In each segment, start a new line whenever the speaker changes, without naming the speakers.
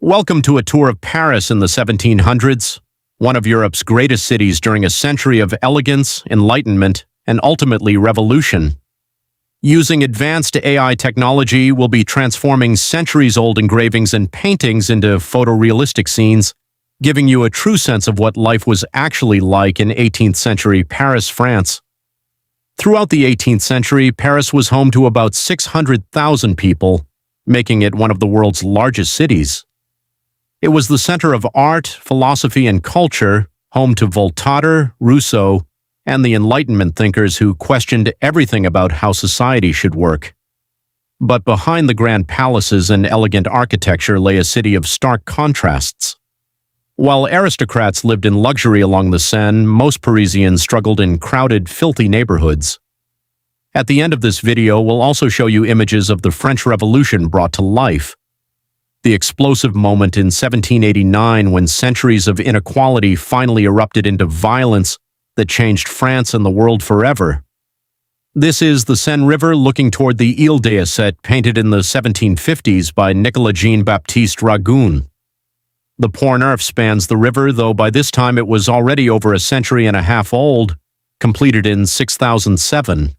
Welcome to a tour of Paris in the 1700s, one of Europe's greatest cities during a century of elegance, enlightenment, and ultimately revolution. Using advanced AI technology, we'll be transforming centuries-old engravings and paintings into photorealistic scenes, giving you a true sense of what life was actually like in 18th century Paris, France. Throughout the 18th century, Paris was home to about 600,000 people, making it one of the world's largest cities. It was the center of art, philosophy, and culture, home to Voltaire, Rousseau, and the Enlightenment thinkers who questioned everything about how society should work. But behind the grand palaces and elegant architecture lay a city of stark contrasts. While aristocrats lived in luxury along the Seine, most Parisians struggled in crowded, filthy neighborhoods. At the end of this video, we'll also show you images of the French Revolution brought to life. The explosive moment in 1789 when centuries of inequality finally erupted into violence that changed France and the world forever. This is the Seine River looking toward the Ile d'Asset, painted in the 1750s by Nicolas Jean-Baptiste Ragun. The Pont Neuf spans the river, though by this time it was already over a century and a half old, completed in 6007.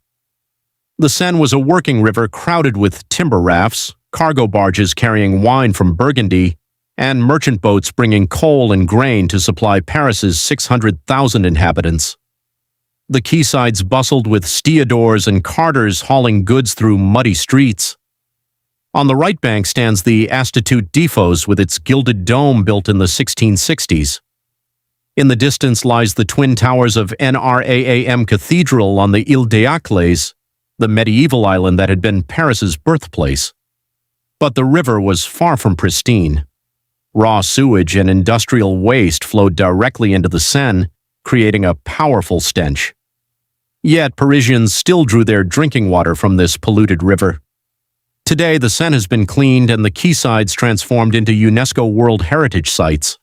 The Seine was a working river crowded with timber rafts, cargo barges carrying wine from Burgundy, and merchant boats bringing coal and grain to supply Paris's 600,000 inhabitants. The quaysides bustled with stevedores and carters hauling goods through muddy streets. On the right bank stands the Institut d'Ifos with its gilded dome built in the 1660s. In the distance lies the twin towers of Notre-Dame Cathedral on the Ile d'Ascles, the medieval island that had been Paris's birthplace. But the river was far from pristine. Raw sewage and industrial waste flowed directly into the Seine, creating a powerful stench. Yet Parisians still drew their drinking water from this polluted river. Today, the Seine has been cleaned and the quaysides transformed into UNESCO World Heritage Sites.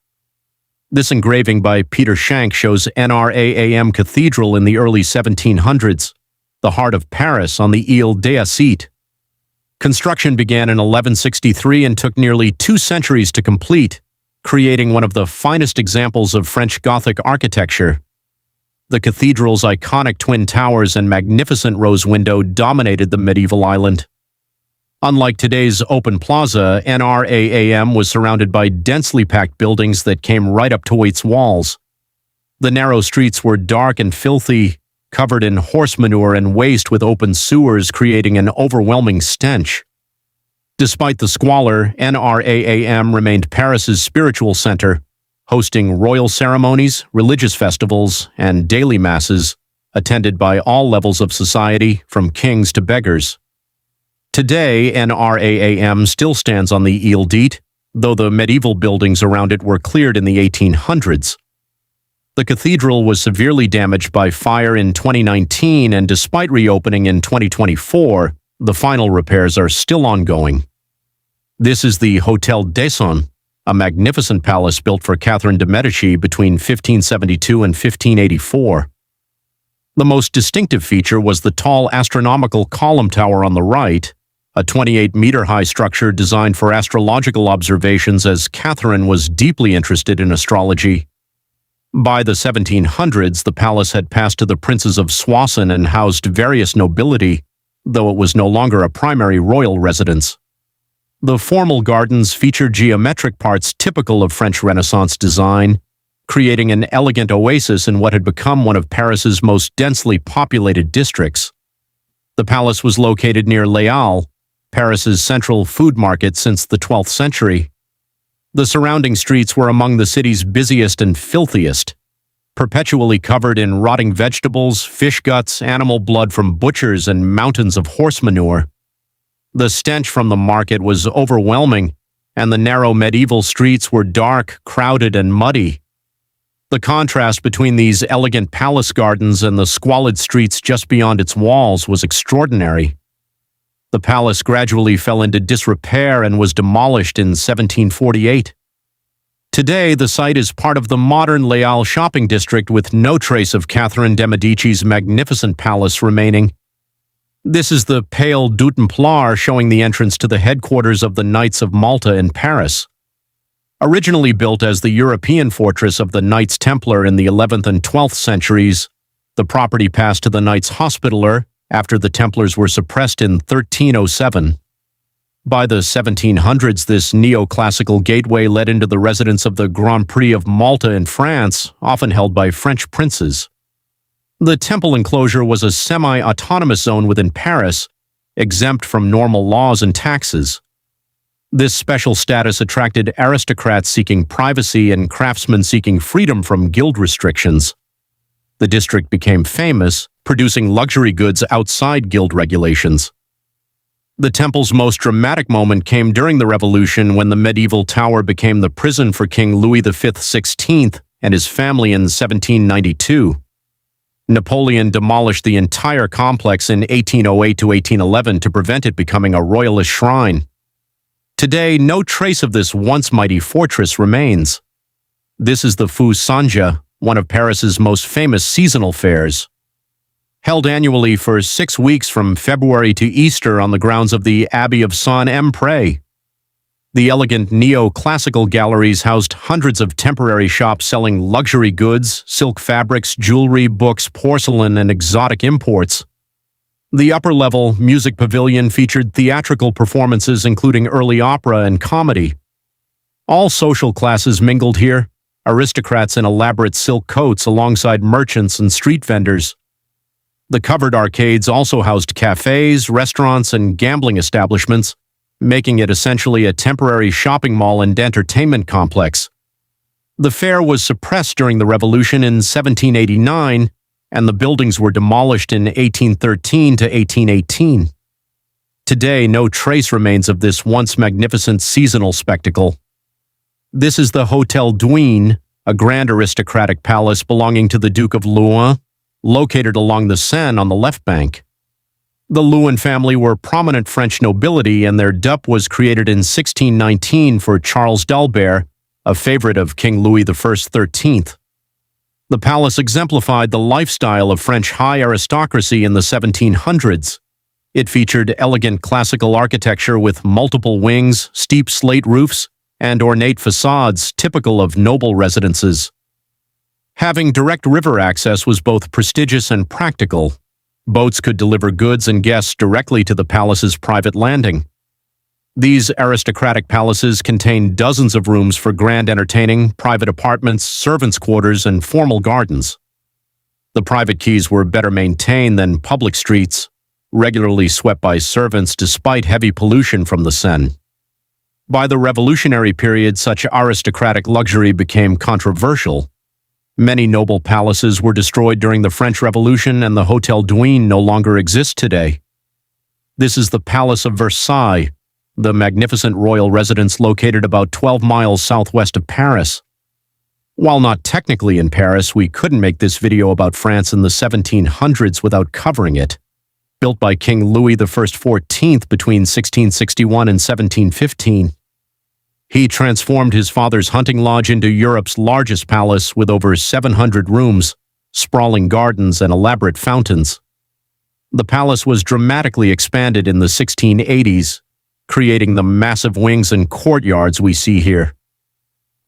This engraving by Peter Schenk shows Notre-Dame Cathedral in the early 1700s, the heart of Paris on the Ile d'Asset. Construction began in 1163 and took nearly 2 centuries to complete, creating one of the finest examples of French Gothic architecture. The cathedral's iconic twin towers and magnificent rose window dominated the medieval island. Unlike today's open plaza, Notre-Dame was surrounded by densely packed buildings that came right up to its walls. The narrow streets were dark and filthy, covered in horse manure and waste with open sewers creating an overwhelming stench. Despite the squalor, Notre-Dame remained Paris's spiritual center, hosting royal ceremonies, religious festivals, and daily masses, attended by all levels of society, from kings to beggars. Today, Notre-Dame still stands on the Ile d'Asset, though the medieval buildings around it were cleared in the 1800s. The cathedral was severely damaged by fire in 2019, and despite reopening in 2024, the final repairs are still ongoing. This is the Hôtel d'Esson, a magnificent palace built for Catherine de' Medici between 1572 and 1584. The most distinctive feature was the tall astronomical column tower on the right, a 28-meter-high structure designed for astrological observations as Catherine was deeply interested in astrology. By the 1700s, the palace had passed to the princes of Soissons and housed various nobility, though it was no longer a primary royal residence. The formal gardens featured geometric parts typical of French Renaissance design, creating an elegant oasis in what had become one of Paris's most densely populated districts. The palace was located near Les Halles, Paris's central food market since the 12th century. The surrounding streets were among the city's busiest and filthiest, perpetually covered in rotting vegetables, fish guts, animal blood from butchers, and mountains of horse manure. The stench from the market was overwhelming, and the narrow medieval streets were dark, crowded, and muddy. The contrast between these elegant palace gardens and the squalid streets just beyond its walls was extraordinary. The palace gradually fell into disrepair and was demolished in 1748. Today, the site is part of the modern Les Halles shopping district with no trace of Catherine de' Medici's magnificent palace remaining. This is the Pale du Templars showing the entrance to the headquarters of the Knights of Malta in Paris. Originally built as the European fortress of the Knights Templar in the 11th and 12th centuries, the property passed to the Knights Hospitaller after the Templars were suppressed in 1307. By the 1700s, this neoclassical gateway led into the residence of the Grand Prix of Malta in France, often held by French princes. The temple enclosure was a semi-autonomous zone within Paris, exempt from normal laws and taxes. This special status attracted aristocrats seeking privacy and craftsmen seeking freedom from guild restrictions. The district became famous, producing luxury goods outside guild regulations. The temple's most dramatic moment came during the Revolution when the medieval tower became the prison for King Louis V XVI and his family in 1792. Napoleon demolished the entire complex in 1808 to 1811 to prevent it becoming a royalist shrine. Today, no trace of this once mighty fortress remains. This is the Feu Sanja, one of Paris's most famous seasonal fairs. Held annually for 6 weeks from February to Easter on the grounds of the Abbey of Saint-Empray. The elegant neo-classical galleries housed hundreds of temporary shops selling luxury goods, silk fabrics, jewelry, books, porcelain, and exotic imports. The upper-level music pavilion featured theatrical performances including early opera and comedy. All social classes mingled here, aristocrats in elaborate silk coats alongside merchants and street vendors. The covered arcades also housed cafes, restaurants, and gambling establishments, making it essentially a temporary shopping mall and entertainment complex. The fair was suppressed during the Revolution in 1789, and the buildings were demolished in 1813 to 1818. Today, no trace remains of this once magnificent seasonal spectacle. This is the Hôtel d'Huin, a grand aristocratic palace belonging to the Duke of Louvain, located along the Seine on the left bank. The Louvain family were prominent French nobility, and their dûp was created in 1619 for Charles d'Albert, a favorite of King Louis XIII. The palace exemplified the lifestyle of French high aristocracy in the 1700s. It featured elegant classical architecture with multiple wings, steep slate roofs, and ornate facades typical of noble residences. Having direct river access was both prestigious and practical. Boats could deliver goods and guests directly to the palace's private landing. These aristocratic palaces contained dozens of rooms for grand entertaining, private apartments, servants' quarters, and formal gardens. The private quays were better maintained than public streets, regularly swept by servants despite heavy pollution from the Seine. By the Revolutionary period, such aristocratic luxury became controversial. Many noble palaces were destroyed during the French Revolution, and the Hôtel d'Huin no longer exists today. This is the Palace of Versailles, the magnificent royal residence located about 12 miles southwest of Paris. While not technically in Paris, we couldn't make this video about France in the 1700s without covering it. Built by King Louis XIV between 1661 and 1715. He transformed his father's hunting lodge into Europe's largest palace with over 700 rooms, sprawling gardens, and elaborate fountains. The palace was dramatically expanded in the 1680s, creating the massive wings and courtyards we see here.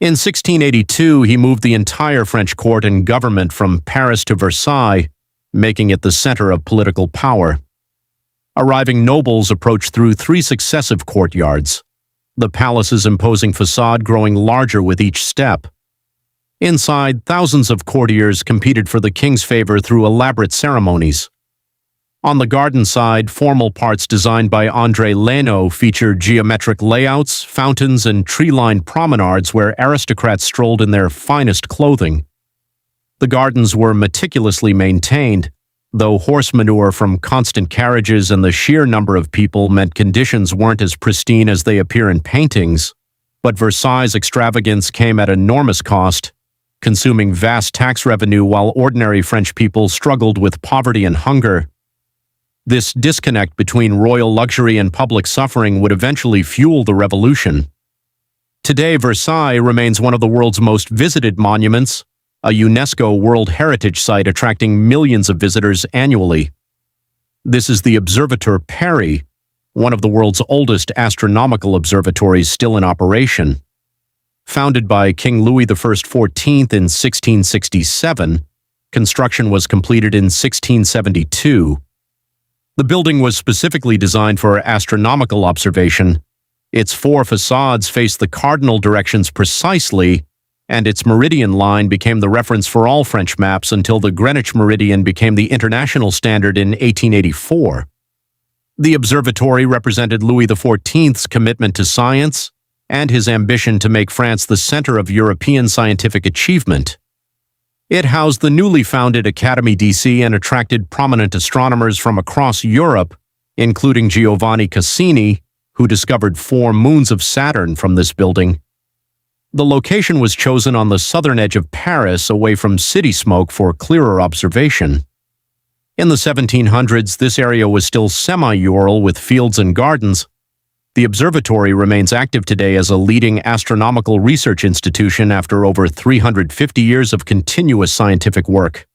In 1682, he moved the entire French court and government from Paris to Versailles, making it the center of political power. Arriving nobles approached through 3 successive courtyards, the palace's imposing facade growing larger with each step. Inside, thousands of courtiers competed for the king's favor through elaborate ceremonies. On the garden side, formal parts designed by André Leno featured geometric layouts, fountains, and tree-lined promenades where aristocrats strolled in their finest clothing. The gardens were meticulously maintained, though horse manure from constant carriages and the sheer number of people meant conditions weren't as pristine as they appear in paintings. But Versailles' extravagance came at enormous cost, consuming vast tax revenue while ordinary French people struggled with poverty and hunger. This disconnect between royal luxury and public suffering would eventually fuel the revolution. Today, Versailles remains one of the world's most visited monuments, a UNESCO World Heritage Site attracting millions of visitors annually. This is the Observatoire Paris, one of the world's oldest astronomical observatories still in operation. Founded by King Louis XIV in 1667, construction was completed in 1672. The building was specifically designed for astronomical observation. Its four facades faced the cardinal directions precisely, and its meridian line became the reference for all French maps until the Greenwich meridian became the international standard in 1884. The observatory represented Louis XIV's commitment to science and his ambition to make France the center of European scientific achievement. It housed the newly founded Académie DC and attracted prominent astronomers from across Europe, including Giovanni Cassini, who discovered 4 moons of Saturn from this building. The location was chosen on the southern edge of Paris, away from city smoke for clearer observation. In the 1700s, this area was still semi-rural with fields and gardens. The observatory remains active today as a leading astronomical research institution after over 350 years of continuous scientific work.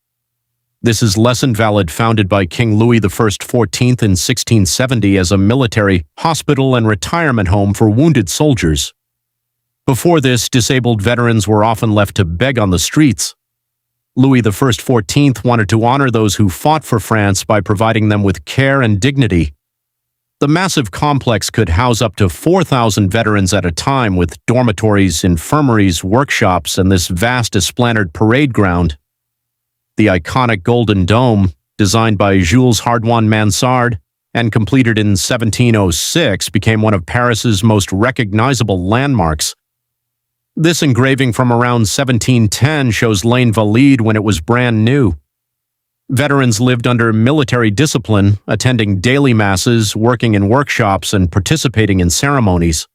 This is less invalid, founded by King Louis XIV in 1670 as a military, hospital, and retirement home for wounded soldiers. Before this, disabled veterans were often left to beg on the streets. Louis XIV wanted to honor those who fought for France by providing them with care and dignity. The massive complex could house up to 4,000 veterans at a time, with dormitories, infirmaries, workshops, and this vast esplanade parade ground. The iconic Golden Dome, designed by Jules Hardouin Mansart and completed in 1706, became one of Paris's most recognizable landmarks. This engraving from around 1710 shows l'Invalide when it was brand new. Veterans lived under military discipline, attending daily masses, working in workshops, and participating in ceremonies.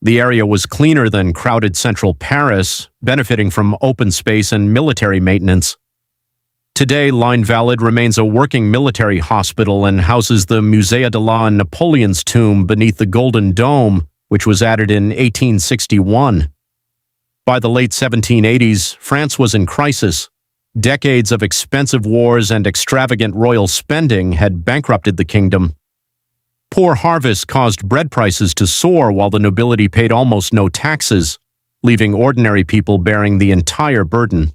The area was cleaner than crowded central Paris, benefiting from open space and military maintenance. Today, l'Invalide remains a working military hospital and houses the Musée de la and Napoleon's tomb beneath the Golden Dome, which was added in 1861. By the late 1780s, France was in crisis. Decades of expensive wars and extravagant royal spending had bankrupted the kingdom. Poor harvests caused bread prices to soar while the nobility paid almost no taxes, leaving ordinary people bearing the entire burden.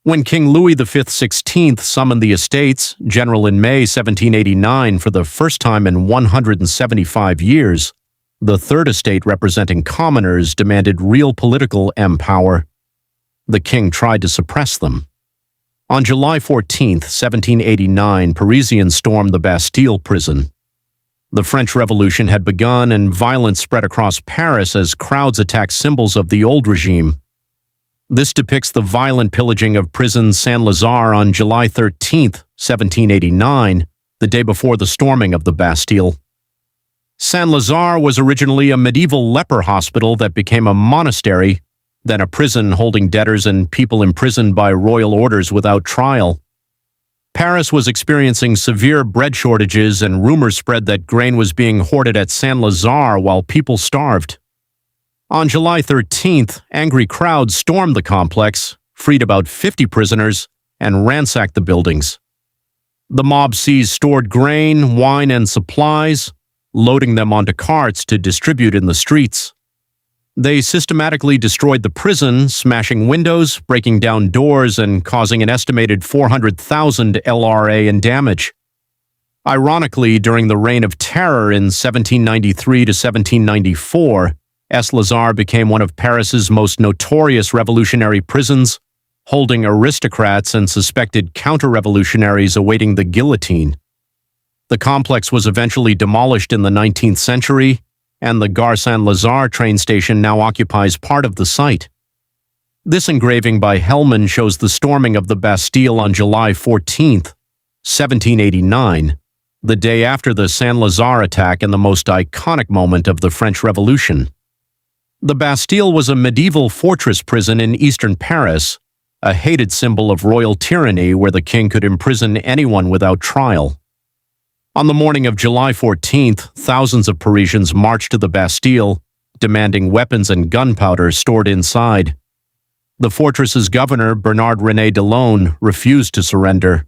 When King Louis XVI summoned the Estates General in May 1789 for the first time in 175 years, the Third Estate, representing commoners, demanded real political empower. The king tried to suppress them. On July 14, 1789, Parisians stormed the Bastille prison. The French Revolution had begun and violence spread across Paris as crowds attacked symbols of the old regime. This depicts the violent pillaging of prison Saint-Lazare on July 13, 1789, the day before the storming of the Bastille. Saint-Lazare was originally a medieval leper hospital that became a monastery, then a prison holding debtors and people imprisoned by royal orders without trial. Paris was experiencing severe bread shortages, and rumors spread that grain was being hoarded at Saint-Lazare while people starved. On July 13th, angry crowds stormed the complex, freed about 50 prisoners, and ransacked the buildings. The mob seized stored grain, wine, and supplies, loading them onto carts to distribute in the streets. They systematically destroyed the prison, smashing windows, breaking down doors, and causing an estimated 400,000 LRA in damage. Ironically, during the Reign of Terror in 1793 to 1794, Saint-Lazare became one of Paris's most notorious revolutionary prisons, holding aristocrats and suspected counter-revolutionaries awaiting the guillotine. The complex was eventually demolished in the 19th century, and the Gare Saint-Lazare train station now occupies part of the site. This engraving by Hellman shows the storming of the Bastille on July 14, 1789, the day after the Saint-Lazare attack and the most iconic moment of the French Revolution. The Bastille was a medieval fortress prison in eastern Paris, a hated symbol of royal tyranny where the king could imprison anyone without trial. On the morning of July 14th, thousands of Parisians marched to the Bastille, demanding weapons and gunpowder stored inside. The fortress's governor, Bernard-René Delaune, refused to surrender.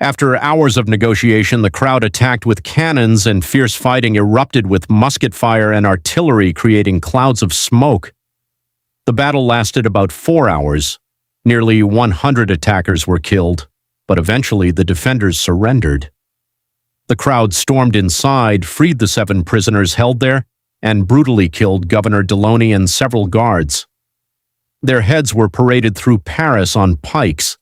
After hours of negotiation, the crowd attacked with cannons, and fierce fighting erupted with musket fire and artillery, creating clouds of smoke. The battle lasted about 4 hours. Nearly 100 attackers were killed, but eventually the defenders surrendered. The crowd stormed inside, freed the 7 prisoners held there, and brutally killed Governor Delaunay and several guards. Their heads were paraded through Paris on pikes.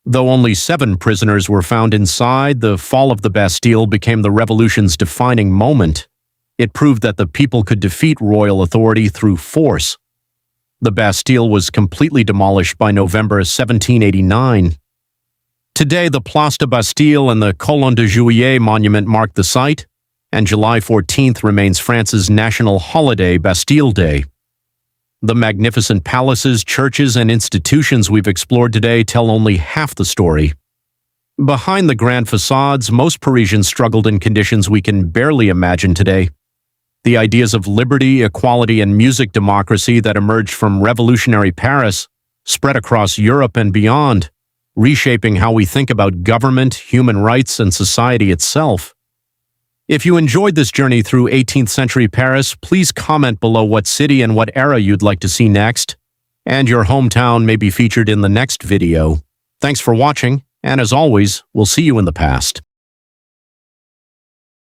Though only 7 prisoners were found inside, the fall of the Bastille became the revolution's defining moment. It proved that the people could defeat royal authority through force. The Bastille was completely demolished by November 1789. Today, the Place de Bastille and the Colonne de Juillet monument mark the site, and July 14th remains France's national holiday, Bastille Day. The magnificent palaces, churches, and institutions we've explored today tell only half the story. Behind the grand facades, most Parisians struggled in conditions we can barely imagine today. The ideas of liberty, equality, and music democracy that emerged from revolutionary Paris spread across Europe and beyond, reshaping how we think about government, human rights, and society itself. If you enjoyed this journey through 18th century Paris, please comment below what city and what era you'd like to see next, and your hometown may be featured in the next video. Thanks for watching, and as always, we'll see you in the past.